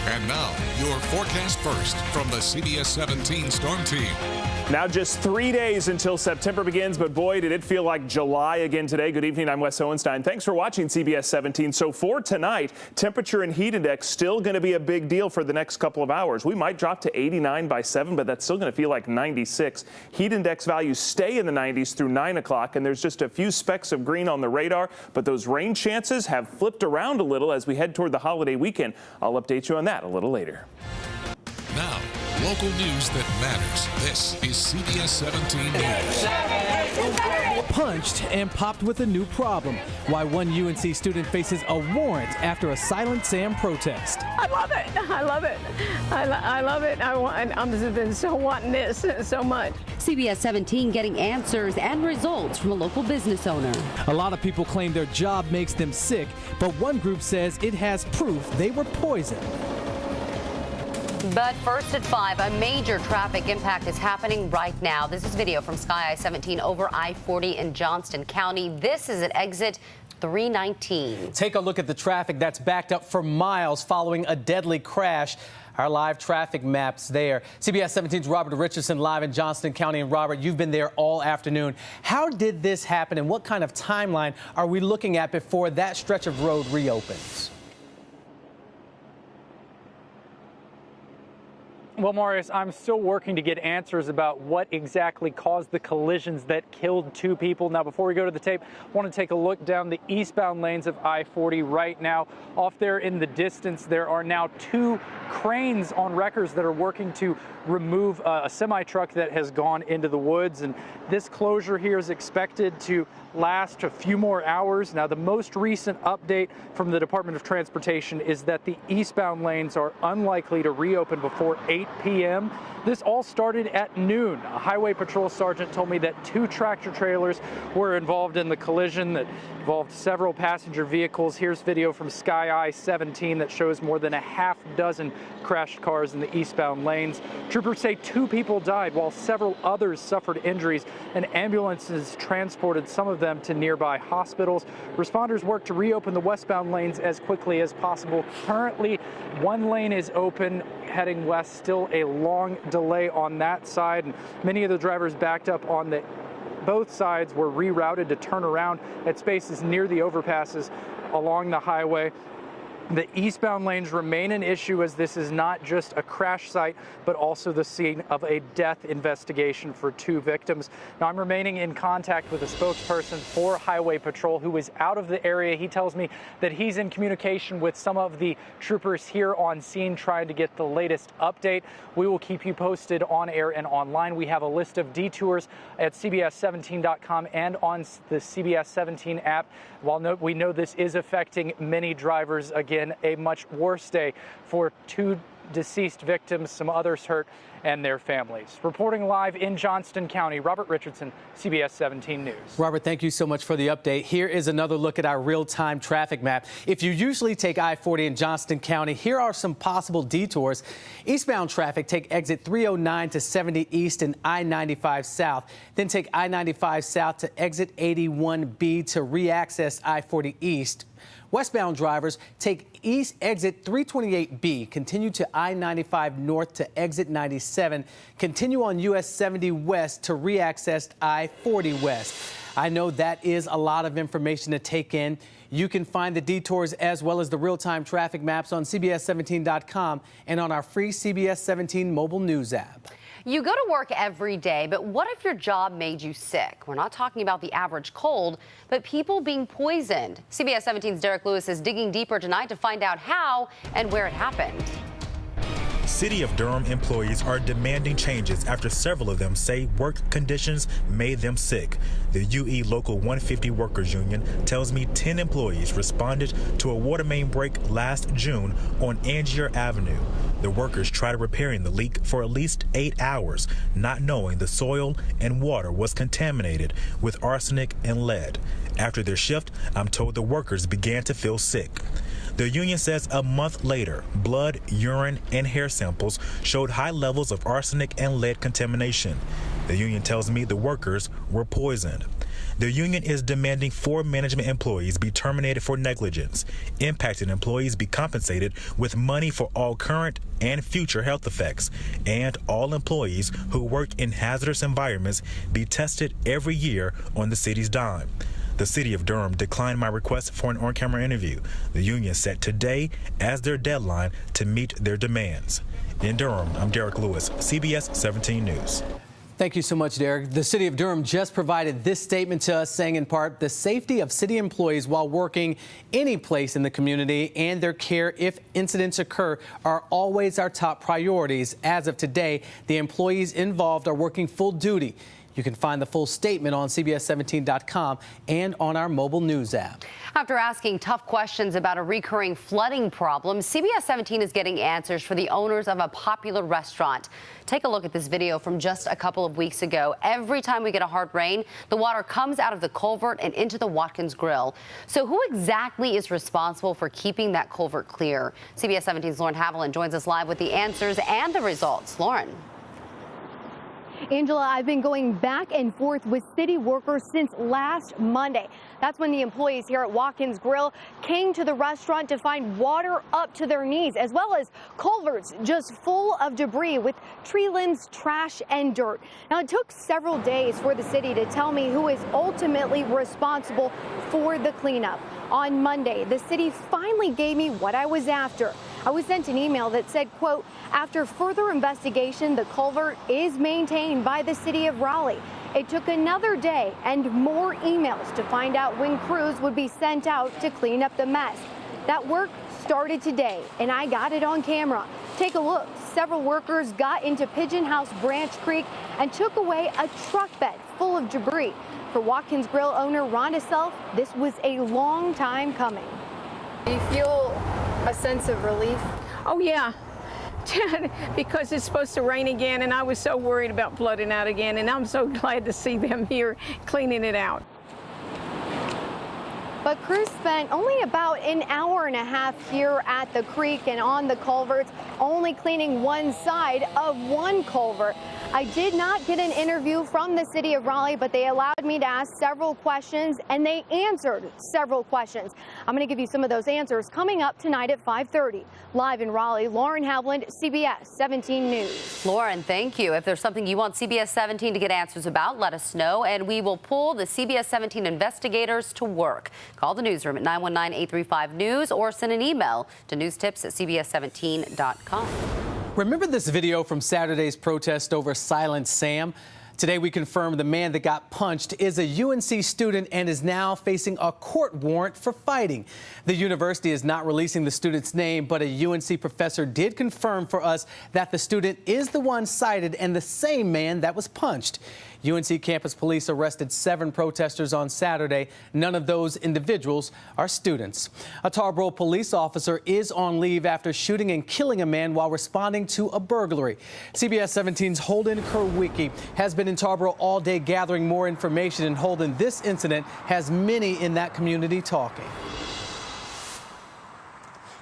And now, your forecast first from the CBS 17 Storm Team. Now just 3 days until September begins, but boy, did it feel like July again today. Good evening, I'm Wes Hohenstein. Thanks for watching CBS 17. So for tonight, temperature and heat index still going to be a big deal for the next couple of hours. We might drop to 89 by 7, but that's still going to feel like 96. Heat index values stay in the 90s through 9 o'clock, and there's just a few specks of green on the radar, but those rain chances have flipped around a little as we head toward the holiday weekend. I'll update you on that a little later. Now, local news that matters. This is CBS 17 News. Punched and popped with a new problem. Why one UNC student faces a warrant after a Silent Sam protest. I love it. I love it. I love it. I'm just been so wanting this so much. CBS 17 getting answers and results from a local business owner. A lot of people claim their job makes them sick, but one group says it has proof they were poisoned. But first at 5, a major traffic impact is happening right now. This is video from Sky I-17 over I-40 in Johnston County. This is at exit 319. Take a look at the traffic that's backed up for miles following a deadly crash. Our live traffic maps there. CBS 17's Robert Richardson live in Johnston County. And Robert, you've been there all afternoon. How did this happen and what kind of timeline are we looking at before that stretch of road reopens? Well, Marius, I'm still working to get answers about what exactly caused the collisions that killed 2 people. Now, before we go to the tape, I want to take a look down the eastbound lanes of I-40 right now. Off there in the distance, there are now 2 cranes on wreckers that are working to remove a semi-truck that has gone into the woods. And this closure here is expected to last a few more hours. Now, the most recent update from the Department of Transportation is that the eastbound lanes are unlikely to reopen before 8 p.m. This all started at noon. A highway patrol sergeant told me that 2 tractor trailers were involved in the collision that involved several passenger vehicles. Here's video from Sky I-17 that shows more than a half dozen crashed cars in the eastbound lanes. Troopers say 2 people died while several others suffered injuries, and ambulances transported some of them to nearby hospitals. Responders work to reopen the westbound lanes as quickly as possible. Currently, 1 lane is open heading west, still a long delay on that side, and many of the drivers backed up on both sides were rerouted to turn around at spaces near the overpasses along the highway. The eastbound lanes remain an issue as this is not just a crash site, but also the scene of a death investigation for 2 victims. Now, I'm remaining in contact with a spokesperson for Highway Patrol who is out of the area. He tells me that he's in communication with some of the troopers here on scene trying to get the latest update. We will keep you posted on air and online. We have a list of detours at CBS17.com and on the CBS 17 app. While we know this is affecting many drivers, again, a much worse day for 2 deceased victims, some others hurt, and their families. Reporting live in Johnston County, Robert Richardson, CBS 17 News. Robert, thank you so much for the update. Here is another look at our real-time traffic map. If you usually take I-40 in Johnston County, here are some possible detours. Eastbound traffic, take exit 309 to 70 East and I-95 South. Then take I-95 South to exit 81B to re-access I-40 East. Westbound drivers take east exit 328B, continue to I-95 north to exit 97, continue on US 70 west to re-access I-40 west. I know that is a lot of information to take in. You can find the detours as well as the real-time traffic maps on CBS17.com and on our free CBS 17 mobile news app. You go to work every day, but what if your job made you sick? We're not talking about the average cold, but people being poisoned. CBS 17's Derek Lewis is digging deeper tonight to find out how and where it happened. City of Durham employees are demanding changes after several of them say work conditions made them sick. The UE Local 150 Workers Union tells me 10 employees responded to a water main break last June on Angier Avenue. The workers tried repairing the leak for at least 8 hours, not knowing the soil and water was contaminated with arsenic and lead. After their shift, I'm told the workers began to feel sick. The union says a month later, blood, urine, and hair samples showed high levels of arsenic and lead contamination. The union tells me the workers were poisoned. The union is demanding 4 management employees be terminated for negligence. Impacted employees be compensated with money for all current and future health effects, and all employees who work in hazardous environments be tested every year on the city's dime. The city of Durham declined my request for an on-camera interview. The union set today as their deadline to meet their demands. In Durham, I'm Derek Lewis, CBS 17 News. Thank you so much, Derek. The city of Durham just provided this statement to us, saying in part, the safety of city employees while working any place in the community and their care if incidents occur are always our top priorities. As of today, the employees involved are working full duty. You can find the full statement on CBS17.com and on our mobile news app. After asking tough questions about a recurring flooding problem, CBS 17 is getting answers for the owners of a popular restaurant. Take a look at this video from just a couple of weeks ago. Every time we get a hard rain, the water comes out of the culvert and into the Watkins Grill. So who exactly is responsible for keeping that culvert clear? CBS 17's Lauren Haviland joins us live with the answers and the results. Lauren. Angela, I've been going back and forth with city workers since last Monday. That's when the employees here at Watkins Grill came to the restaurant to find water up to their knees, as well as culverts just full of debris with tree limbs, trash, and dirt. Now, it took several days for the city to tell me who is ultimately responsible for the cleanup. On Monday, the city finally gave me what I was after. I was sent an email that said, quote, after further investigation, the culvert is maintained by the city of Raleigh. It took another day and more emails to find out when crews would be sent out to clean up the mess. That work started today, and I got it on camera. Take a look. Several workers got into Pigeon House Branch Creek and took away a truck bed full of debris. For Watkins Grill owner Rhonda Self, this was a long time coming. Do you feel a sense of relief? Oh, yeah. Because it's supposed to rain again, and I was so worried about flooding out again, and I'm so glad to see them here cleaning it out. But crews spent only about an hour and a half here at the creek and on the culverts, only cleaning one side of one culvert. I did not get an interview from the city of Raleigh, but they allowed me to ask several questions, and they answered several questions. I'm going to give you some of those answers coming up tonight at 5:30. Live in Raleigh, Lauren Haviland, CBS 17 News. Lauren, thank you. If there's something you want CBS 17 to get answers about, let us know, and we will pull the CBS 17 investigators to work. Call the newsroom at 919-835-NEWS or send an email to newstips@cbs17.com. Remember this video from Saturday's protest over Silent Sam? Today we confirmed the man that got punched is a UNC student and is now facing a court warrant for fighting. The university is not releasing the student's name, but a UNC professor did confirm for us that the student is the one cited and the same man that was punched. UNC campus police arrested 7 protesters on Saturday. None of those individuals are students. A Tarboro police officer is on leave after shooting and killing a man while responding to a burglary. CBS 17's Holden Kerwicki has been in Tarboro all day gathering more information, and Holden, this incident has many in that community talking.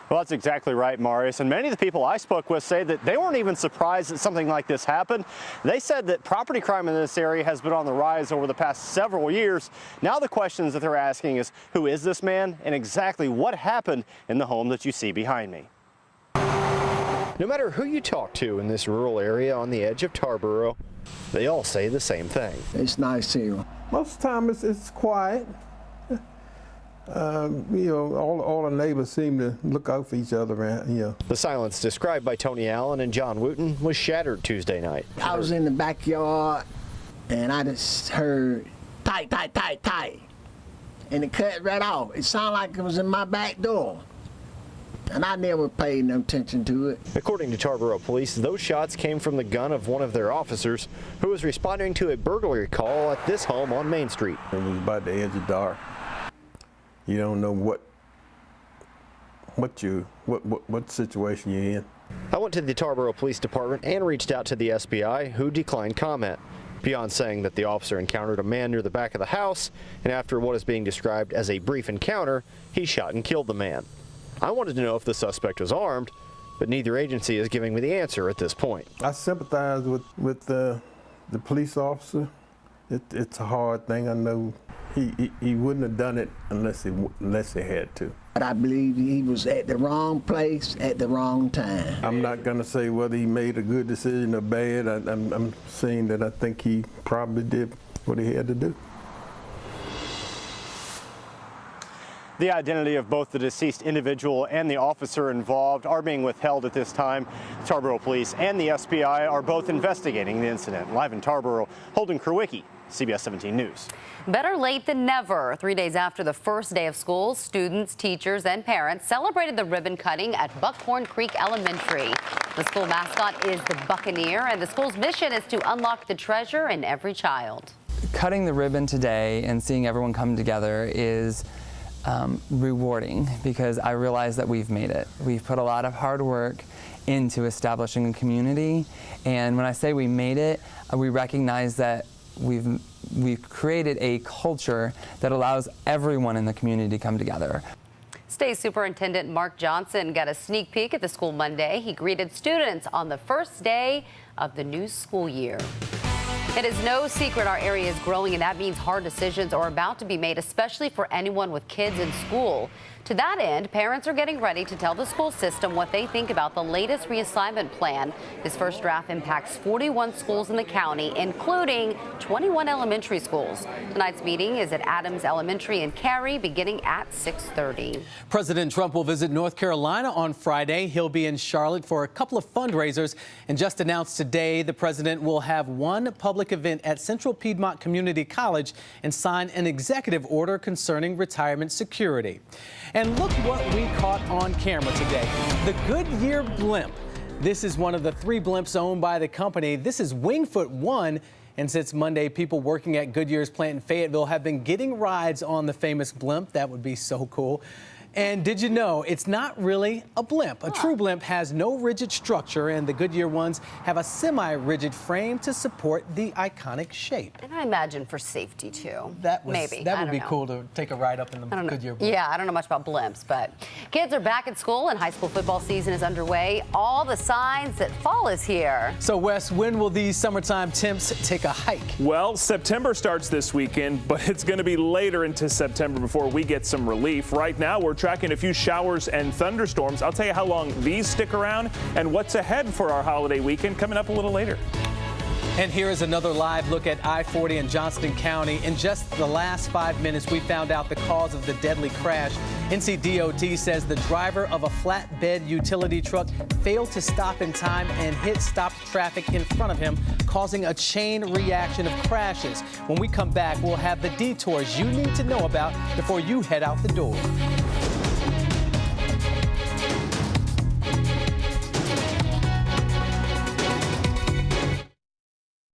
Well, that's exactly right, Marius. And many of the people I spoke with say that they weren't even surprised that something like this happened. They said that property crime in this area has been on the rise over the past several years. Now the questions that they're asking is, who is this man and exactly what happened in the home that you see behind me? No matter who you talk to in this rural area on the edge of Tarboro, they all say the same thing. It's nice here. Most of the time it's quiet. All the neighbors seem to look out for each other around here. The silence described by Tony Allen and John Wooten was shattered Tuesday night. I was in the backyard and I just heard tight, tight, tight, tight. And it cut right off. It sounded like it was in my back door. And I never paid no attention to it. According to Tarboro police, those shots came from the gun of one of their officers who was responding to a burglary call at this home on Main Street. It was about the edge of dark. You don't know what situation you're in. I went to the Tarboro Police Department and reached out to the SBI, who declined comment, beyond saying that the officer encountered a man near the back of the house, and after what is being described as a brief encounter, he shot and killed the man. I wanted to know if the suspect was armed, but neither agency is giving me the answer at this point. I sympathize with the police officer It's a hard thing. I know he wouldn't have done it unless he had to. But I believe he was at the wrong place at the wrong time. I'm not going to say whether he made a good decision or bad. I'm saying that I think he probably did what he had to do. The identity of both the deceased individual and the officer involved are being withheld at this time. Tarboro Police and the SBI are both investigating the incident. Live in Tarboro, Holden Krawicki, CBS 17 News. Better late than never. 3 days after the first day of school, students, teachers, and parents celebrated the ribbon cutting at Buckhorn Creek Elementary. The school mascot is the Buccaneer, and the school's mission is to unlock the treasure in every child. Cutting the ribbon today and seeing everyone come together is rewarding, because I realize that we've made it. We've put a lot of hard work into establishing a community, and when I say we made it, we recognize that we've created a culture that allows everyone in the community to come together. State Superintendent Mark Johnson got a sneak peek at the school Monday. He greeted students on the first day of the new school year. It is no secret our area is growing, and that means hard decisions are about to be made, especially for anyone with kids in school. To that end, parents are getting ready to tell the school system what they think about the latest reassignment plan. This first draft impacts 41 schools in the county, including 21 elementary schools. Tonight's meeting is at Adams Elementary in Cary, beginning at 6:30. President Trump will visit North Carolina on Friday. He'll be in Charlotte for a couple of fundraisers, and just announced today the president will have one public event at Central Piedmont Community College and sign an executive order concerning retirement security. And look what we caught on camera today. The Goodyear blimp. This is one of the 3 blimps owned by the company. This is Wingfoot 1. And since Monday, people working at Goodyear's plant in Fayetteville have been getting rides on the famous blimp. That would be so cool. And did you know it's not really a blimp? A true blimp has no rigid structure, and the Goodyear ones have a semi-rigid frame to support the iconic shape. And I imagine for safety, too. That would be cool to take a ride up in the Goodyear blimp. Yeah, I don't know much about blimps, but kids are back at school and high school football season is underway. All the signs that fall is here. So, Wes, when will these summertime temps take a hike? Well, September starts this weekend, but it's going to be later into September before we get some relief. Right now, we're tracking a few showers and thunderstorms. I'll tell you how long these stick around and what's ahead for our holiday weekend coming up a little later. And here is another live look at I-40 in Johnston County. In just the last 5 minutes, we found out the cause of the deadly crash. NCDOT says the driver of a flatbed utility truck failed to stop in time and hit stopped traffic in front of him, causing a chain reaction of crashes. When we come back, we'll have the detours you need to know about before you head out the door.